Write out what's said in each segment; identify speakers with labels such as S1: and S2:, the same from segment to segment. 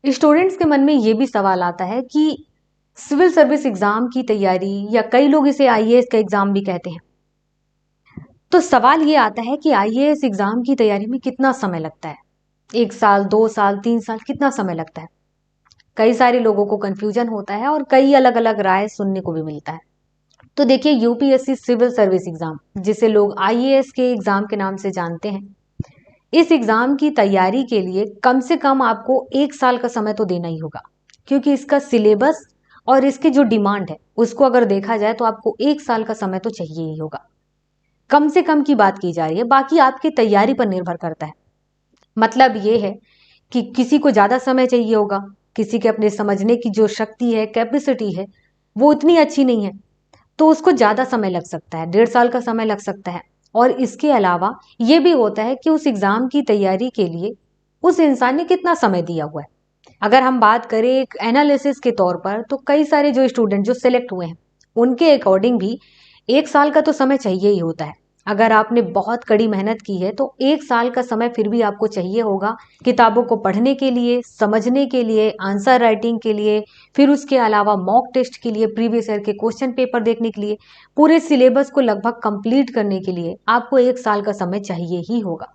S1: Students के मन में ये भी सवाल आता है कि सिविल सर्विस एग्जाम की तैयारी, या कई लोग इसे आईएएस का एग्जाम भी कहते हैं, तो सवाल ये आता है कि आईएएस एग्जाम की तैयारी में कितना समय लगता है। 1 साल, 2 साल, 3 साल, कितना समय लगता है? कई सारे लोगों को कंफ्यूजन होता है और कई अलग अलग राय सुनने को भी मिलता है। तो देखिए, यूपीएससी सिविल सर्विस एग्जाम, जिसे लोग आईएएस के एग्जाम के नाम से जानते हैं, इस एग्जाम की तैयारी के लिए कम से कम आपको 1 साल का समय तो देना ही होगा, क्योंकि इसका सिलेबस और इसकी जो डिमांड है उसको अगर देखा जाए तो आपको 1 साल का समय तो चाहिए ही होगा। कम से कम की बात की जा रही है, बाकी आपकी तैयारी पर निर्भर करता है। मतलब ये है कि किसी को ज्यादा समय चाहिए होगा, किसी के अपने समझने की जो शक्ति है, कैपेसिटी है, वो उतनी अच्छी नहीं है, तो उसको ज्यादा समय लग सकता है, 1.5 साल का समय लग सकता है। और इसके अलावा ये भी होता है कि उस एग्जाम की तैयारी के लिए उस इंसान ने कितना समय दिया हुआ है। अगर हम बात करें एक एनालिसिस के तौर पर, तो कई सारे जो स्टूडेंट जो सिलेक्ट हुए हैं उनके अकॉर्डिंग भी 1 साल का तो समय चाहिए ही होता है। अगर आपने बहुत कड़ी मेहनत की है तो 1 साल का समय फिर भी आपको चाहिए होगा, किताबों को पढ़ने के लिए, समझने के लिए, आंसर राइटिंग के लिए, फिर उसके अलावा मॉक टेस्ट के लिए, प्रीवियस ईयर के क्वेश्चन पेपर देखने के लिए, पूरे सिलेबस को लगभग कंप्लीट करने के लिए आपको 1 साल का समय चाहिए ही होगा।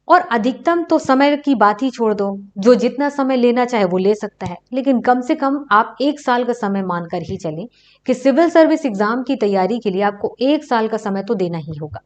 S1: और अधिकतम तो समय की बात ही छोड़ दो, जो जितना समय लेना चाहे वो ले सकता है, लेकिन कम से कम आप 1 साल का समय मानकर ही चलें कि सिविल सर्विस एग्जाम की तैयारी के लिए आपको 1 साल का समय तो देना ही होगा।